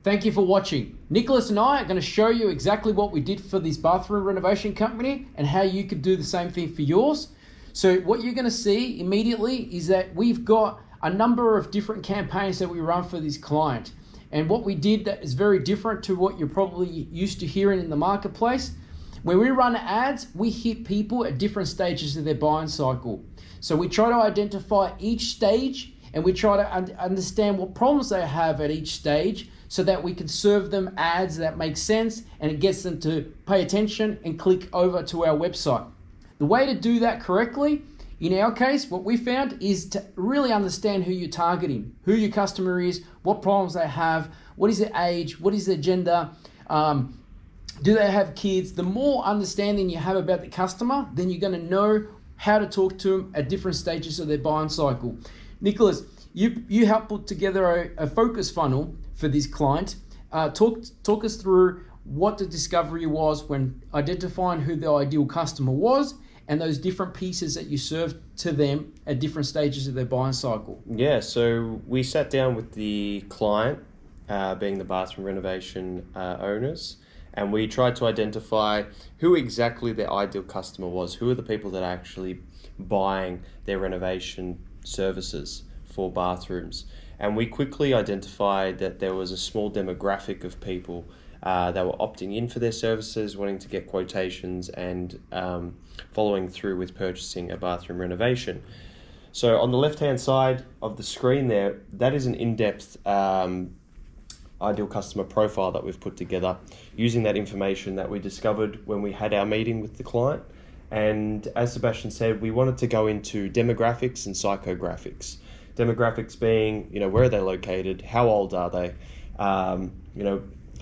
Thank you for watching. Nicholas and I are going to show you exactly what we did for this bathroom renovation company and how you could do the same thing for yours. So what you're going to see immediately is that we've got a number of different campaigns that we run for this client. And what we did that is very different to what you're probably used to hearing in the marketplace. When we run ads, we hit people at different stages of their buying cycle. So we try to identify each stage and we try to understand what problems they have at each stage so that we can serve them ads that make sense and it gets them to pay attention and click over to our website. The way to do that correctly, in our case, what we found is to really understand who you're targeting, who your customer is, what problems they have, what is their age, what is their gender, do they have kids? The more understanding you have about the customer, then you're going to know how to talk to them at different stages of their buying cycle. Nicholas, you helped put together a focus funnel for this client. Talk us through what the discovery was when identifying who the ideal customer was and those different pieces that you served to them at different stages of their buying cycle. Yeah, so we sat down with the client, being the bathroom renovation owners, and we tried to identify who exactly their ideal customer was. Who are the people that are actually buying their renovation services for bathrooms? And we quickly identified that there was a small demographic of people that were opting in for their services, wanting to get quotations and following through with purchasing a bathroom renovation. So on the left-hand side of the screen there, that is an in-depth ideal customer profile that we've put together using that information that we discovered when we had our meeting with the client. And as Sebastian said, we wanted to go into demographics and psychographics. Demographics being, where are they located? How old are they?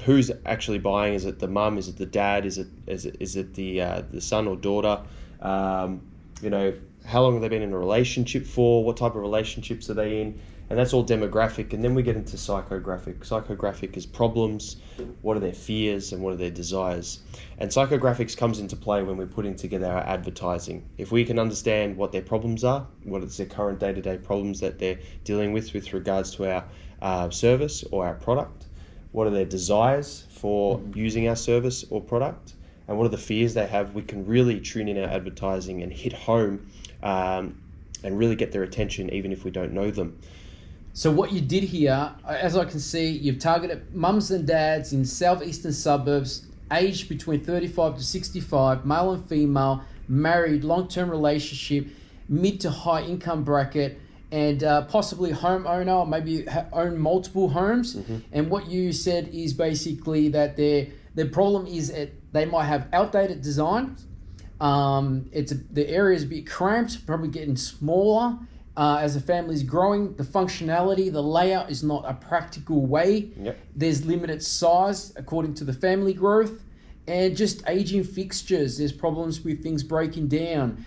Who's actually buying? Is it the mum? Is it the dad? Is it the son or daughter? How long have they been in a relationship for? What type of relationships are they in? And that's all demographic. And then we get into psychographic. Psychographic is problems. What are their fears and what are their desires? And psychographics comes into play when we're putting together our advertising. If we can understand what their problems are, what is their current day-to-day problems that they're dealing with regards to our service or our product, what are their desires for using our service or product, and what are the fears they have, we can really tune in our advertising and hit home and really get their attention even if we don't know them. So what you did here, as I can see, you've targeted mums and dads in southeastern suburbs, aged between 35 to 65, male and female, married, long-term relationship, mid to high income bracket, and possibly homeowner, maybe own multiple homes. Mm-hmm. And what you said is basically that their problem is they might have outdated design. The area is a bit cramped, probably getting smaller. As the family is growing, the functionality, the layout is not a practical way. Yep. There's limited size according to the family growth, and just aging fixtures. There's problems with things breaking down.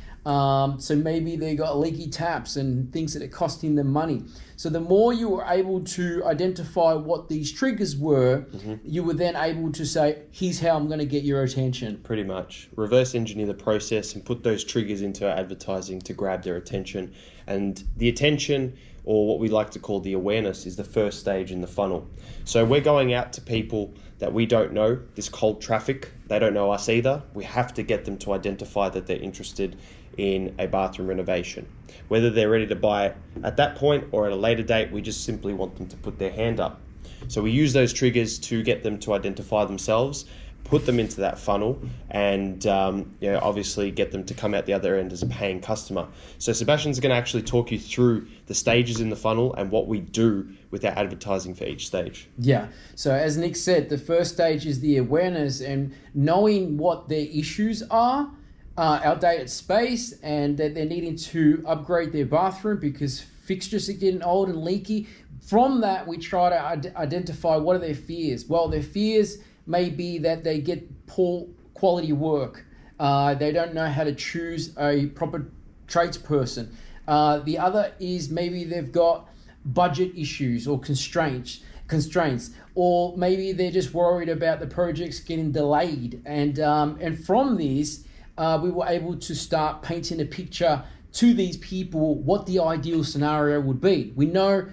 So maybe they got leaky taps and things that are costing them money. So the more you were able to identify what these triggers were, mm-hmm. you were then able to say, here's how I'm going to get your attention. Pretty much. Reverse engineer the process and put those triggers into our advertising to grab their attention. And the attention, or what we like to call the awareness, is the first stage in the funnel. So we're going out to people that we don't know, this cold traffic. They don't know us either. We have to get them to identify that they're interested in a bathroom renovation. Whether they're ready to buy it at that point or at a later date, we just simply want them to put their hand up. So we use those triggers to get them to identify themselves, put them into that funnel, and obviously get them to come out the other end as a paying customer. So Sebastian's going to actually talk you through the stages in the funnel and what we do with our advertising for each stage. Yeah, so as Nick said, the first stage is the awareness and knowing what their issues are, outdated space, and that they're needing to upgrade their bathroom because fixtures are getting old and leaky. From that, we try to identify what are their fears. Well, their fears may be that they get poor quality work. They don't know how to choose a proper tradesperson. The other is maybe they've got budget issues or constraints, or maybe they're just worried about the projects getting delayed. And from this, we were able to start painting a picture to these people what the ideal scenario would be. We know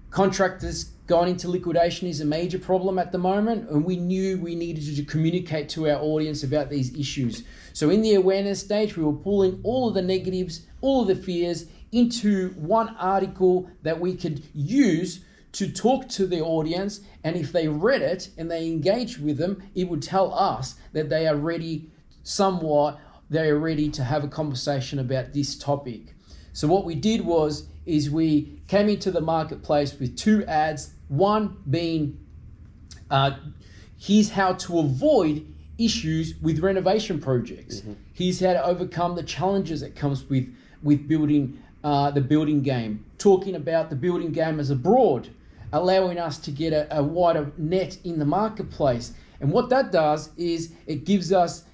contractors going into liquidation is a major problem at the moment, and we knew we needed to communicate to our audience about these issues. So in the awareness stage, we were pulling all of the negatives, all of the fears into one article that we could use to talk to the audience, and if they read it and they engaged with them, it would tell us that they are ready to have a conversation about this topic. So what we did is we came into the marketplace with 2 ads, one being here's how to avoid issues with renovation projects. Here's how to overcome the challenges that comes with building the building game, talking about the building game as a broad, allowing us to get a wider net in the marketplace. And what that does is it gives us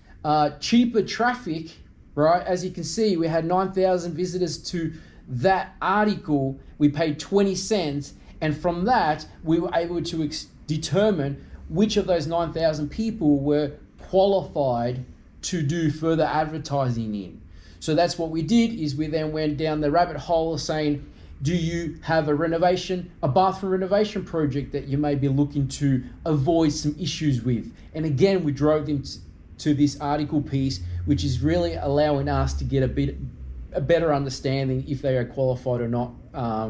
cheaper traffic, right? As you can see, we had 9,000 visitors to that article. We paid 20 cents. And from that, we were able to determine which of those 9,000 people were qualified to do further advertising in. So that's what we did, is we then went down the rabbit hole of saying, do you have a bathroom renovation project that you may be looking to avoid some issues with? And again, we drove them to this article piece, which is really allowing us to get a better understanding if they are qualified or not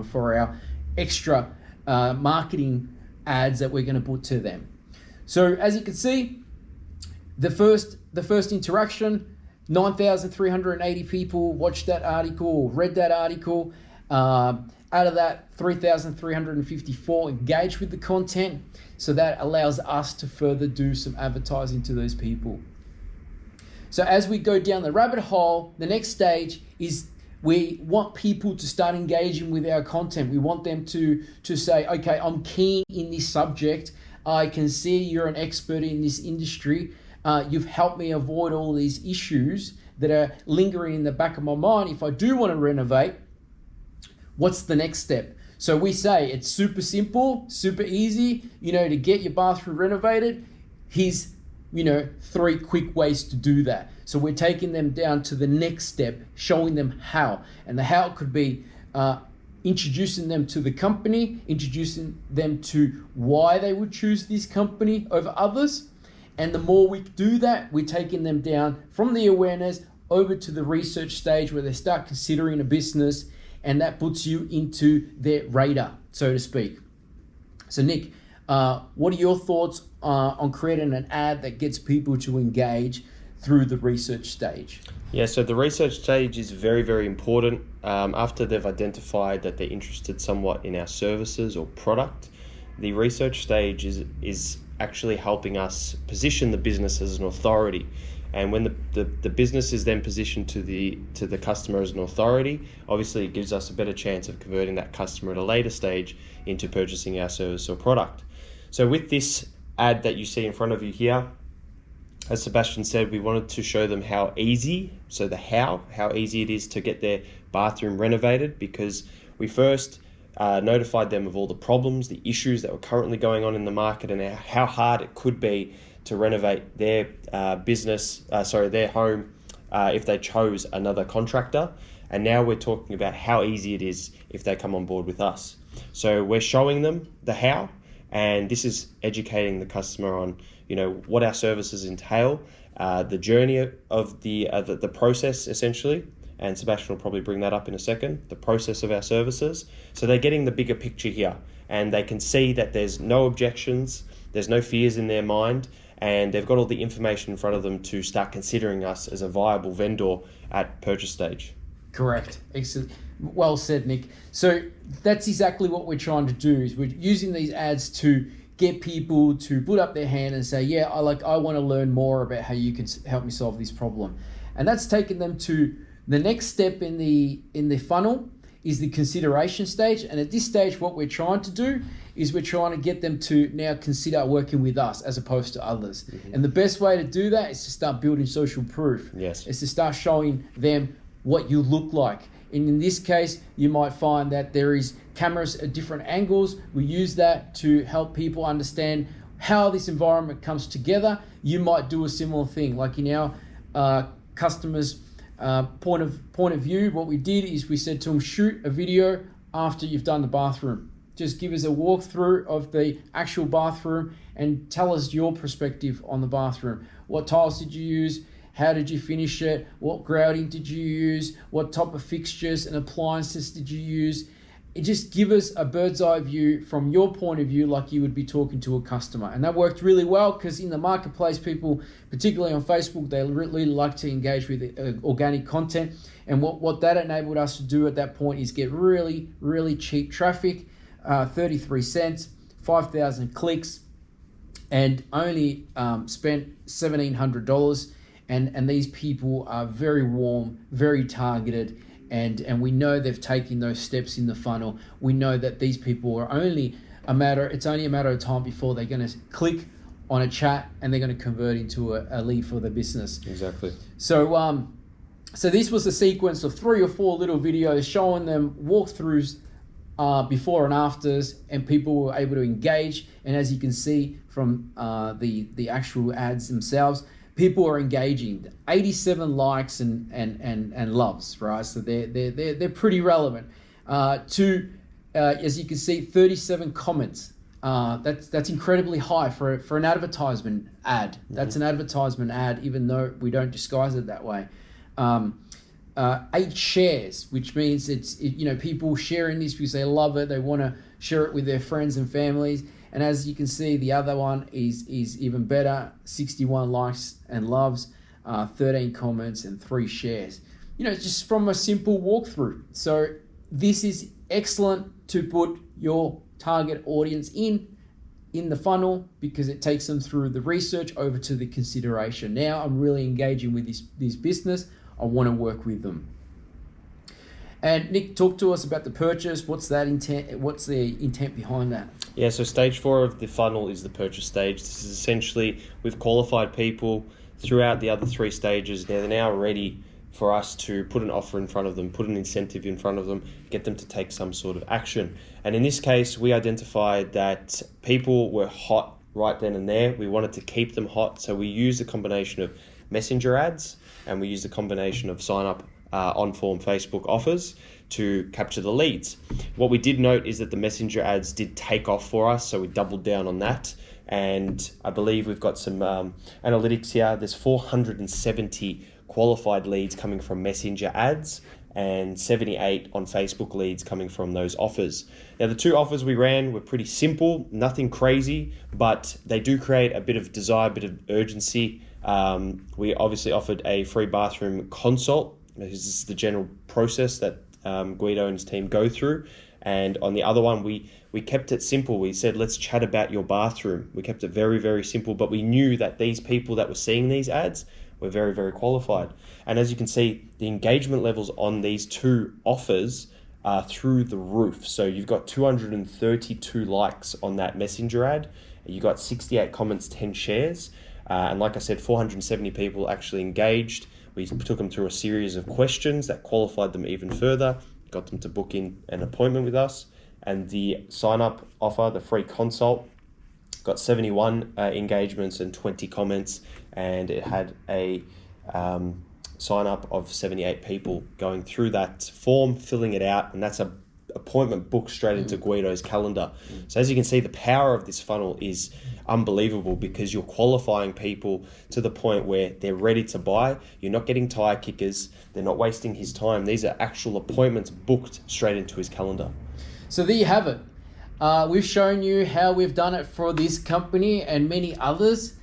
for our extra marketing ads that we're going to put to them. So as you can see, the first interaction, 9,380 people watched that article or read that article. Out of that, 3,354 engaged with the content. So that allows us to further do some advertising to those people. So as we go down the rabbit hole, the next stage is we want people to start engaging with our content. We want them to say, okay, I'm keen in this subject. I can see you're an expert in this industry. You've helped me avoid all these issues that are lingering in the back of my mind. If I do want to renovate, what's the next step? So we say it's super simple, super easy, to get your bathroom renovated. Here's, 3 quick ways to do that. So we're taking them down to the next step, showing them how. And the how could be introducing them to the company, introducing them to why they would choose this company over others. And the more we do that, we're taking them down from the awareness over to the research stage where they start considering a business, and that puts you into their radar, so to speak. So Nick, what are your thoughts on creating an ad that gets people to engage through the research stage? Yeah, so the research stage is very, very important. After they've identified that they're interested somewhat in our services or product, the research stage is actually helping us position the business as an authority. And when the business is then positioned to the customer as an authority, obviously it gives us a better chance of converting that customer at a later stage into purchasing our service or product. So with this ad that you see in front of you here, as Sebastian said, we wanted to show them how easy, so the how easy it is to get their bathroom renovated, because we first notified them of all the problems, the issues that were currently going on in the market, and how hard it could be to renovate their their home if they chose another contractor. And now we're talking about how easy it is if they come on board with us. So we're showing them the how, and this is educating the customer on, what our services entail, the journey of the process essentially. And Sebastian will probably bring that up in a second, the process of our services. So they're getting the bigger picture here, and they can see that there's no objections, there's no fears in their mind, and they've got all the information in front of them to start considering us as a viable vendor at purchase stage. Correct. Excellent. Well said, Nick. So that's exactly what we're trying to do, is we're using these ads to get people to put up their hand and say, yeah, I want to learn more about how you can help me solve this problem. And that's taken them to the next step in the funnel, is the consideration stage. And at this stage, what we're trying to do is we're trying to get them to now consider working with us as opposed to others. Mm-hmm. And the best way to do that is to start building social proof. Yes. It's to start showing them what you look like. And in this case, you might find that there is cameras at different angles. We use that to help people understand how this environment comes together. You might do a similar thing, like in our customers' point of view. What we did is we said to them, shoot a video after you've done the bathroom. Just give us a walkthrough of the actual bathroom and tell us your perspective on the bathroom. What tiles did you use? How did you finish it? What grouting did you use? What type of fixtures and appliances did you use? It just give us a bird's eye view from your point of view, like you would be talking to a customer. And that worked really well because in the marketplace, people, particularly on Facebook, they really like to engage with organic content. And what that enabled us to do at that point is get really, really cheap traffic, 33 cents, 5,000 clicks, and only spent $1,700. And these people are very warm, very targeted, and we know they've taken those steps in the funnel. We know that these people are it's only a matter of time before they're going to click on a chat and they're going to convert into a lead for their business. Exactly. So this was a sequence of 3 or 4 little videos showing them walkthroughs before and afters, and people were able to engage. And as you can see from the actual ads themselves, people are engaging. 87 likes and loves, right? So they're pretty relevant. As you can see, 37 comments. That's incredibly high for an advertisement ad. That's an advertisement ad, even though we don't disguise it that way. 8 shares, which means people sharing this because they love it. They want to share it with their friends and families. And as you can see, the other one is even better. 61 likes and loves, 13 comments and 3 shares. Just from a simple walkthrough. So this is excellent to put your target audience in the funnel because it takes them through the research over to the consideration. Now I'm really engaging with this business. I want to work with them. And Nick, talk to us about the purchase. What's that intent? What's the intent behind that? Yeah, so stage 4 of the funnel is the purchase stage. This is essentially, we've qualified people throughout the other 3 stages. They're now ready for us to put an offer in front of them, put an incentive in front of them, get them to take some sort of action. And in this case, we identified that people were hot right then and there. We wanted to keep them hot, so we used a combination of messenger ads and we used a combination of sign up on-form Facebook offers to capture the leads. What we did note is that the messenger ads did take off for us, so we doubled down on that. And I believe we've got some analytics here. There's 470 qualified leads coming from messenger ads and 78 on Facebook leads coming from those offers. Now, the 2 offers we ran were pretty simple, nothing crazy, but they do create a bit of desire, a bit of urgency. We obviously offered a free bathroom consult, because this is the general process that Guido and his team go through. And on the other one, we kept it simple. We said, let's chat about your bathroom. We kept it very, very simple, but we knew that these people that were seeing these ads were very, very qualified. And as you can see, the engagement levels on these 2 offers are through the roof. So you've got 232 likes on that messenger ad. You got 68 comments, 10 shares. And like I said, 470 people actually engaged. We took them through a series of questions that qualified them even further, got them to book in an appointment with us. And the sign-up offer, the free consult, got 71 engagements and 20 comments, and it had a sign-up of 78 people going through that form, filling it out, and that's a appointment booked straight into Guido's calendar. So as you can see, the power of this funnel is unbelievable because you're qualifying people to the point where they're ready to buy. You're not getting tire kickers. They're not wasting his time. These are actual appointments booked straight into his calendar. So there you have it. We've shown you how we've done it for this company and many others.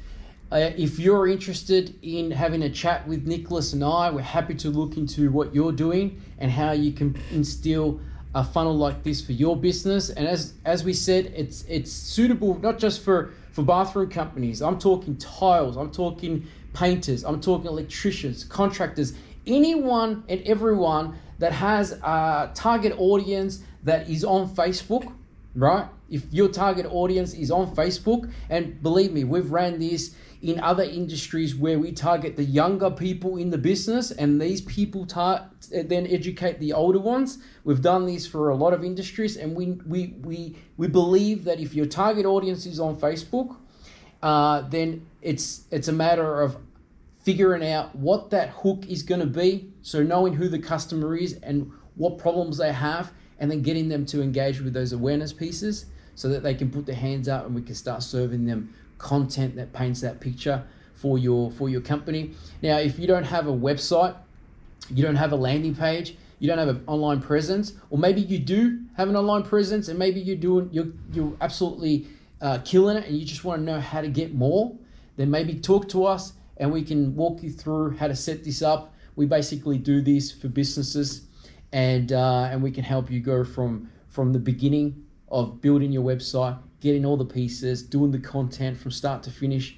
If you're interested in having a chat with Nicholas and I, we're happy to look into what you're doing and how you can instill a funnel like this for your business. And as we said, it's suitable not just for bathroom companies. I'm talking tiles, I'm talking painters, I'm talking electricians, contractors, anyone and everyone that has a target audience that is on Facebook, right? If your target audience is on Facebook, and believe me, we've ran this in other industries where we target the younger people in the business and these people then educate the older ones. We've done this for a lot of industries, and we believe that if your target audience is on Facebook, then it's a matter of figuring out what that hook is going to be. So knowing who the customer is and what problems they have, and then getting them to engage with those awareness pieces so that they can put their hands up and we can start serving them content that paints that picture for your company. Now, if you don't have a website, you don't have a landing page, you don't have an online presence, or maybe you do have an online presence and maybe you're absolutely killing it and you just want to know how to get more, then maybe talk to us and we can walk you through how to set this up. We basically do this for businesses, and we can help you go from the beginning of building your website, getting all the pieces, doing the content from start to finish.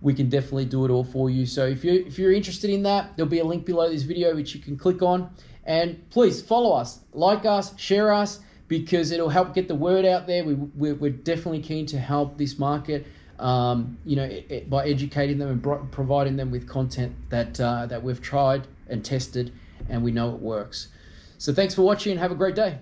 We can definitely do it all for you. So if you're interested in that, there'll be a link below this video which you can click on. And please follow us, like us, share us, because it'll help get the word out there. We're definitely keen to help this market, by educating them and providing them with content that we've tried and tested and we know it works. So thanks for watching and have a great day.